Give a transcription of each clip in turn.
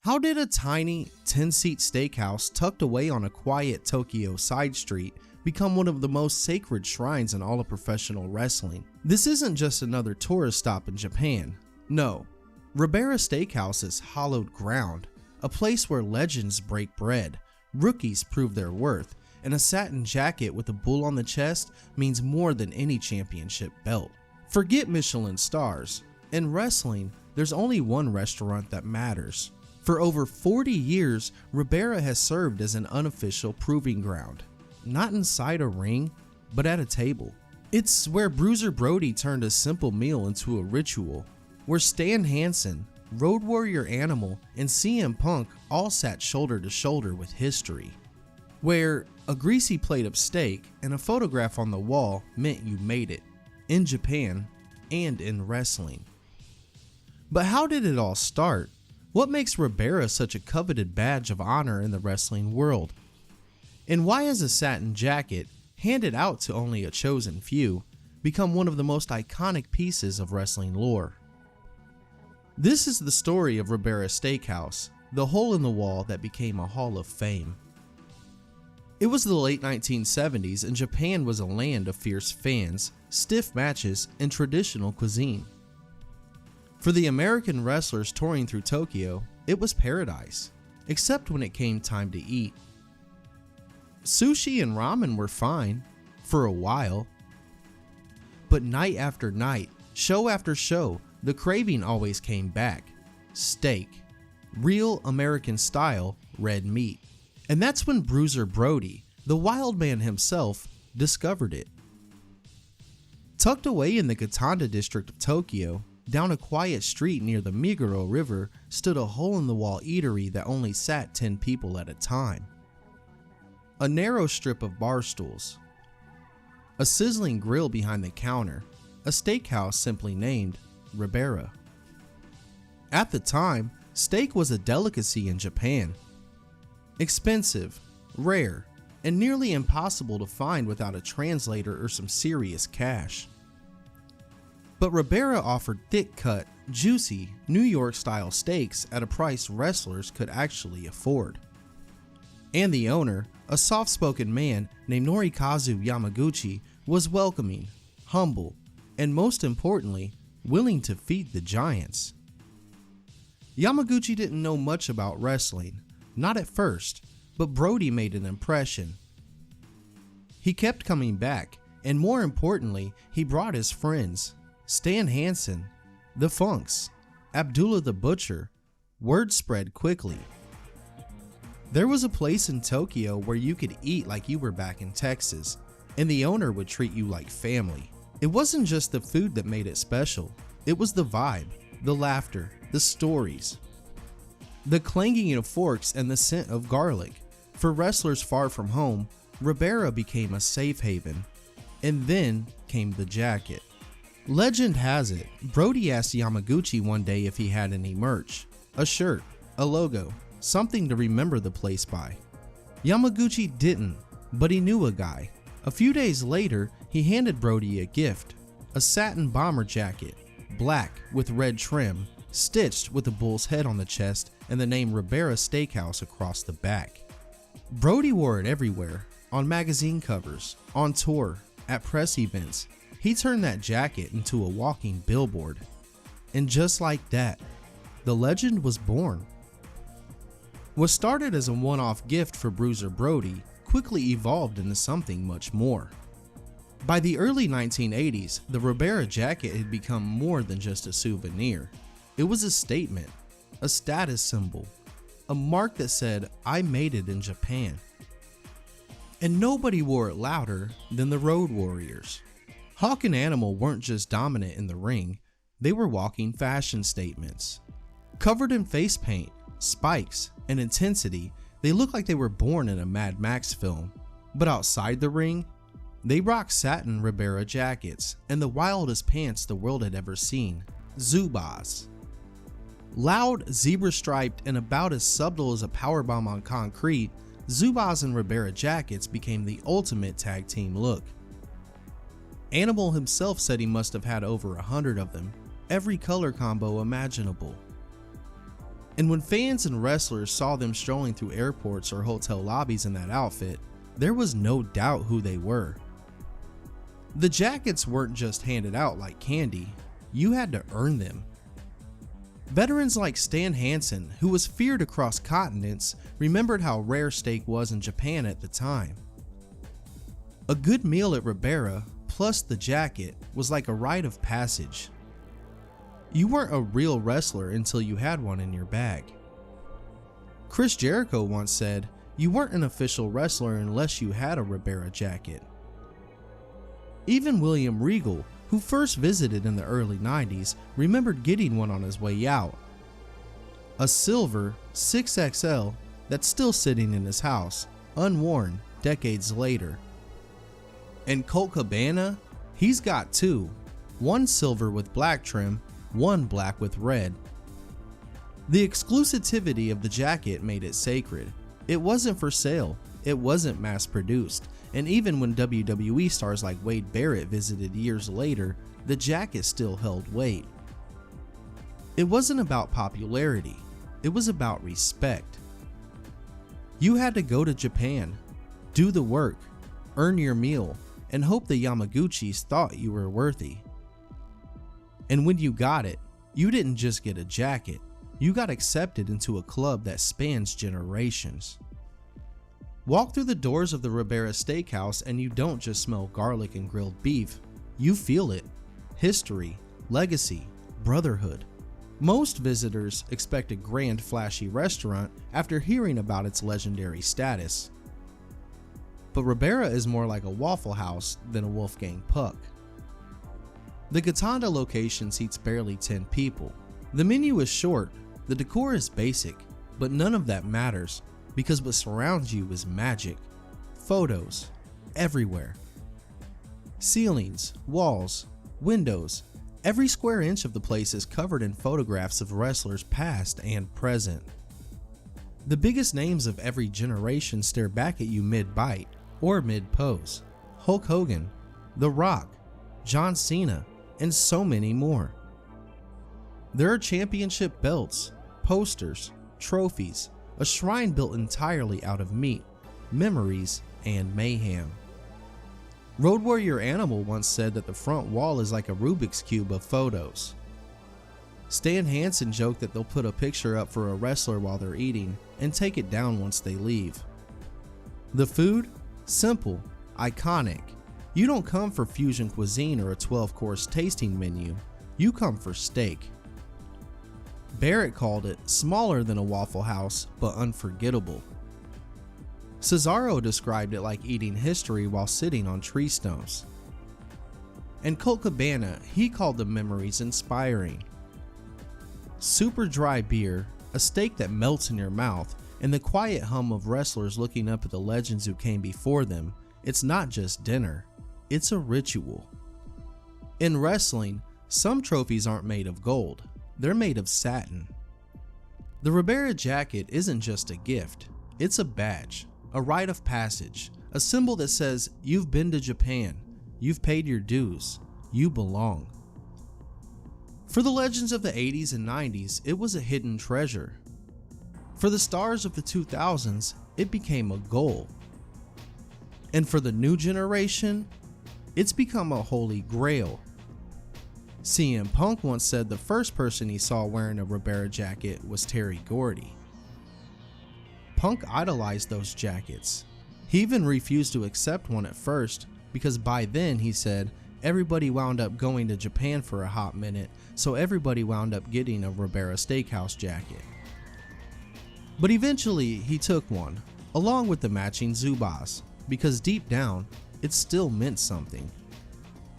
How did a tiny 10-seat steakhouse tucked away on a quiet Tokyo side street become one of the most sacred shrines in all of professional wrestling? This isn't just another tourist stop in Japan. No, Ribera Steakhouse is hallowed ground, a place where legends break bread, rookies prove their worth, and a satin jacket with a bull on the chest means more than any championship belt. Forget Michelin stars. In wrestling, there's only one restaurant that matters. For over 40 years, Ribera has served as an unofficial proving ground. Not inside a ring, but at a table. It's where Bruiser Brody turned a simple meal into a ritual, where Stan Hansen, Road Warrior Animal, and CMpunk all sat shoulder to shoulder with history. Where a greasy plate of steak and a photograph on the wall meant you made it, in Japan and in wrestling. But how did it all start? What makes Ribera such a coveted badge of honor in the wrestling world? And why has a satin jacket, handed out to only a chosen few, become one of the most iconic pieces of wrestling lore? This is the story of Ribera Steakhouse, the hole in the wall that became a Hall of Fame. It was the late 1970s and Japan was a land of fierce fans, stiff matches, and traditional cuisine. For the American wrestlers touring through Tokyo, it was paradise, except when it came time to eat. Sushi and ramen were fine, for a while. But night after night, show after show, the craving always came back. Steak. Real American style red meat. And that's when Bruiser Brody, the wild man himself, discovered it. Tucked away in the Gatanda district of Tokyo, down a quiet street near the Meguro River, stood a hole-in-the-wall eatery that only sat 10 people at a time. A narrow strip of bar stools, a sizzling grill behind the counter, a steakhouse simply named Ribera. At the time, steak was a delicacy in Japan. Expensive, rare, and nearly impossible to find without a translator or some serious cash. But Ribera offered thick-cut, juicy, New York-style steaks at a price wrestlers could actually afford. And the owner, a soft-spoken man named Norikazu Yamaguchi, was welcoming, humble, and most importantly, willing to feed the giants. Yamaguchi didn't know much about wrestling, not at first, but Brody made an impression. He kept coming back, and more importantly, he brought his friends. Stan Hansen, the Funks, Abdullah the Butcher. Word spread quickly. There was a place in Tokyo where you could eat like you were back in Texas, and the owner would treat you like family. It wasn't just the food that made it special, it was the vibe, the laughter, the stories, the clanging of forks and the scent of garlic. For wrestlers far from home, Ribera became a safe haven. And then came the jacket. Legend has it, Brody asked Yamaguchi one day if he had any merch, a shirt, a logo, something to remember the place by. Yamaguchi didn't, but he knew a guy. A few days later, he handed Brody a gift, a satin bomber jacket, black with red trim, stitched with a bull's head on the chest and the name Ribera Steakhouse across the back. Brody wore it everywhere, on magazine covers, on tour, at press events. He turned that jacket into a walking billboard. And just like that, the legend was born. What started as a one-off gift for Bruiser Brody quickly evolved into something much more. By the early 1980s, the Ribera jacket had become more than just a souvenir. It was a statement, a status symbol, a mark that said, "I made it in Japan." And nobody wore it louder than the Road Warriors. Hawk and Animal weren't just dominant in the ring, they were walking fashion statements. Covered in face paint, spikes, and intensity, they looked like they were born in a Mad Max film. But outside the ring, they rocked satin Ribera jackets and the wildest pants the world had ever seen, Zubaz. Loud, zebra-striped, and about as subtle as a powerbomb on concrete, Zubaz and Ribera jackets became the ultimate tag team look. Animal himself said he must have had over 100 of them, every color combo imaginable. And when fans and wrestlers saw them strolling through airports or hotel lobbies in that outfit, there was no doubt who they were. The jackets weren't just handed out like candy, you had to earn them. Veterans like Stan Hansen, who was feared across continents, remembered how rare steak was in Japan at the time. A good meal at Ribera, plus the jacket, was like a rite of passage. You weren't a real wrestler until you had one in your bag. Chris Jericho once said, "You weren't an official wrestler unless you had a Ribera jacket." Even William Regal, who first visited in the early 90s, remembered getting one on his way out. A silver 6XL that's still sitting in his house, unworn decades later. And Colt Cabana, he's got two, one silver with black trim, one black with red. The exclusivity of the jacket made it sacred. It wasn't for sale, it wasn't mass produced, and even when WWE stars like Wade Barrett visited years later, the jacket still held weight. It wasn't about popularity, it was about respect. You had to go to Japan, do the work, earn your meal, and hope the Yamaguchis thought you were worthy. And when you got it, you didn't just get a jacket, you got accepted into a club that spans generations. Walk through the doors of the Ribera Steakhouse and you don't just smell garlic and grilled beef, you feel it. History, legacy, brotherhood. Most visitors expect a grand, flashy restaurant after hearing about its legendary status. But Ribera is more like a Waffle House than a Wolfgang Puck. The Gotanda location seats barely 10 people. The menu is short, the decor is basic, but none of that matters because what surrounds you is magic. Photos, everywhere. Ceilings, walls, windows, every square inch of the place is covered in photographs of wrestlers past and present. The biggest names of every generation stare back at you mid-bite or mid-pose. Hulk Hogan, The Rock, John Cena, and so many more. There are championship belts, posters, trophies, a shrine built entirely out of meat, memories, and mayhem. Road Warrior Animal once said that the front wall is like a Rubik's Cube of photos. Stan Hansen joked that they'll put a picture up for a wrestler while they're eating and take it down once they leave. The food? Simple, iconic. You don't come for fusion cuisine or a 12-course tasting menu, you come for steak. Barrett called it smaller than a Waffle House, but unforgettable. Cesaro described it like eating history while sitting on tree stumps. And Colt Cabana, he called the memories inspiring. Super dry beer, a steak that melts in your mouth, and the quiet hum of wrestlers looking up at the legends who came before them, it's not just dinner, it's a ritual. In wrestling, some trophies aren't made of gold, they're made of satin. The Ribera jacket isn't just a gift, it's a badge, a rite of passage, a symbol that says you've been to Japan, you've paid your dues, you belong. For the legends of the 80s and 90s, it was a hidden treasure. For the stars of the 2000s, it became a goal. And for the new generation, it's become a holy grail. CMpunk once said the first person he saw wearing a Ribera jacket was Terry Gordy. Punk idolized those jackets. He even refused to accept one at first because by then, he said, everybody wound up going to Japan for a hot minute, so everybody wound up getting a Ribera Steakhouse jacket. But eventually, he took one, along with the matching Zubaz, because deep down, it still meant something.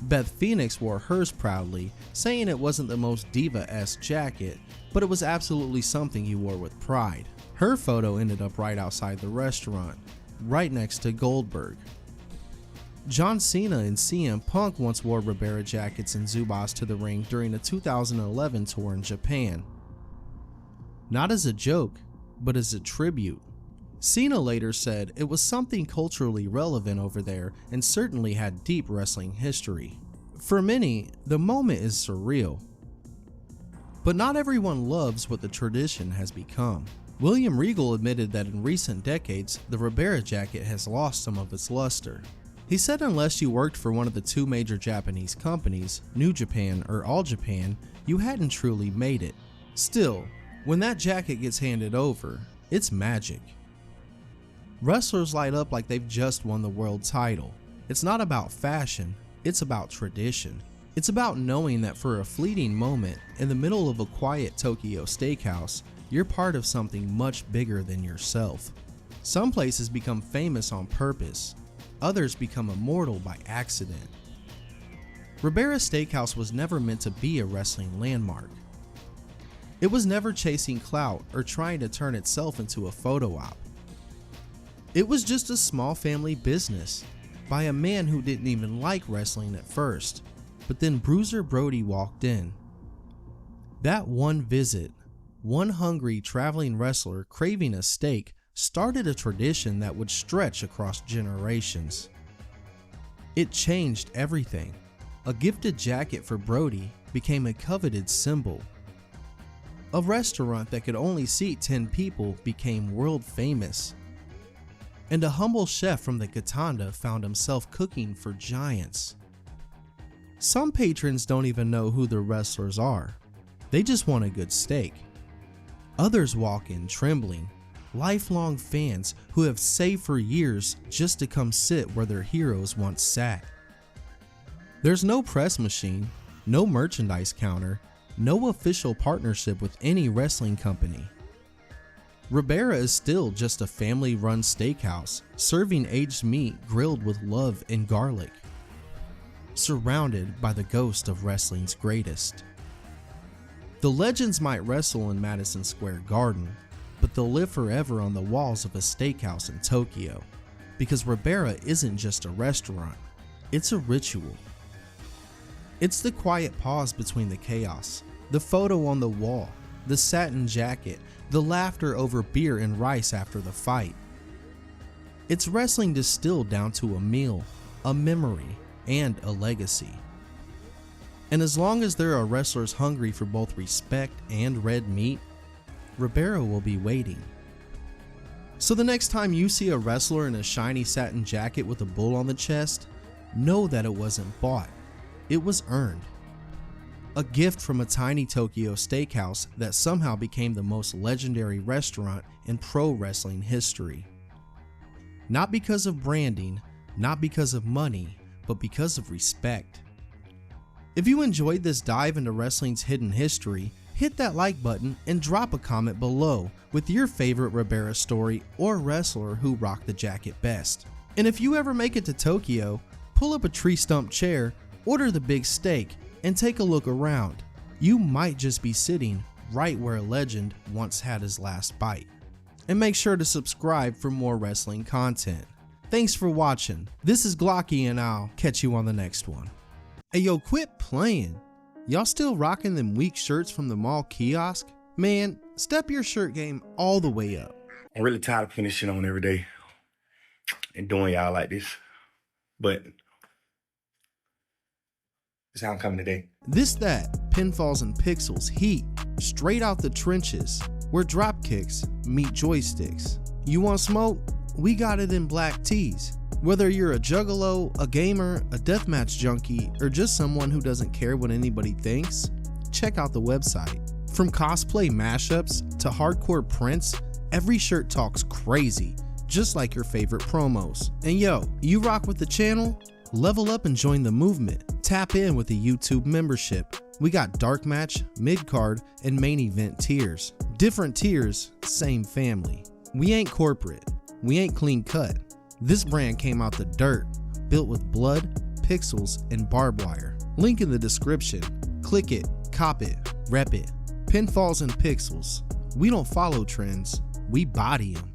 Beth Phoenix wore hers proudly, saying it wasn't the most diva-esque jacket, but it was absolutely something he wore with pride. Her photo ended up right outside the restaurant, right next to Goldberg. John Cena and CMpunk once wore Ribera jackets and Zubaz to the ring during a 2011 tour in Japan. Not as a joke, but as a tribute. Cena later said it was something culturally relevant over there and certainly had deep wrestling history. For many, the moment is surreal. But not everyone loves what the tradition has become. William Regal admitted that in recent decades, the Ribera jacket has lost some of its luster. He said unless you worked for one of the two major Japanese companies, New Japan or All Japan, you hadn't truly made it. Still, when that jacket gets handed over, it's magic. Wrestlers light up like they've just won the world title. It's not about fashion, it's about tradition. It's about knowing that for a fleeting moment, in the middle of a quiet Tokyo steakhouse, you're part of something much bigger than yourself. Some places become famous on purpose, others become immortal by accident. Ribera Steakhouse was never meant to be a wrestling landmark. It was never chasing clout or trying to turn itself into a photo op. It was just a small family business by a man who didn't even like wrestling at first. But then Bruiser Brody walked in. That one visit, one hungry traveling wrestler craving a steak, started a tradition that would stretch across generations. It changed everything. A gifted jacket for Brody became a coveted symbol. A restaurant that could only seat 10 people became world famous. And a humble chef from the Katanda found himself cooking for giants. Some patrons don't even know who the wrestlers are. They just want a good steak. Others walk in trembling, lifelong fans who have saved for years just to come sit where their heroes once sat. There's no press machine, no merchandise counter, no official partnership with any wrestling company. Ribera is still just a family-run steakhouse, serving aged meat grilled with love and garlic, surrounded by the ghost of wrestling's greatest. The legends might wrestle in Madison Square Garden, but they'll live forever on the walls of a steakhouse in Tokyo, because Ribera isn't just a restaurant, it's a ritual. It's the quiet pause between the chaos, the photo on the wall, the satin jacket, the laughter over beer and rice after the fight. It's wrestling distilled down to a meal, a memory, and a legacy. And as long as there are wrestlers hungry for both respect and red meat, Ribera will be waiting. So the next time you see a wrestler in a shiny satin jacket with a bull on the chest, know that it wasn't bought, it was earned. A gift from a tiny Tokyo steakhouse that somehow became the most legendary restaurant in pro wrestling history. Not because of branding, not because of money, but because of respect. If you enjoyed this dive into wrestling's hidden history, hit that like button and drop a comment below with your favorite Ribera story or wrestler who rocked the jacket best. And if you ever make it to Tokyo, pull up a tree stump chair, order the big steak, and take a look around. You might just be sitting right where a legend once had his last bite. And make sure to subscribe for more wrestling content. Thanks for watching. This is Glocky and I'll catch you on the next one. Hey yo, quit playing. Y'all still rocking them weak shirts from the mall kiosk? Man, step your shirt game all the way up. I'm really tired of putting this shit on every day and doing y'all like this. But this how I'm coming today. This that Pinfalls and Pixels heat straight out the trenches where drop kicks meet joysticks. You want smoke? We got it in black tees. Whether you're a juggalo, a gamer, a deathmatch junkie, or just someone who doesn't care what anybody thinks, check out the website. From cosplay mashups to hardcore prints, every shirt talks crazy, just like your favorite promos. And yo, you rock with the channel? Level up and join the movement. Tap in with a YouTube membership. We got dark match, mid-card, and main event tiers. Different tiers, same family. We ain't corporate. We ain't clean cut. This brand came out the dirt, built with blood, pixels, and barbed wire. Link in the description. Click it, cop it, rep it. Pinfalls and Pixels. We don't follow trends, we body them.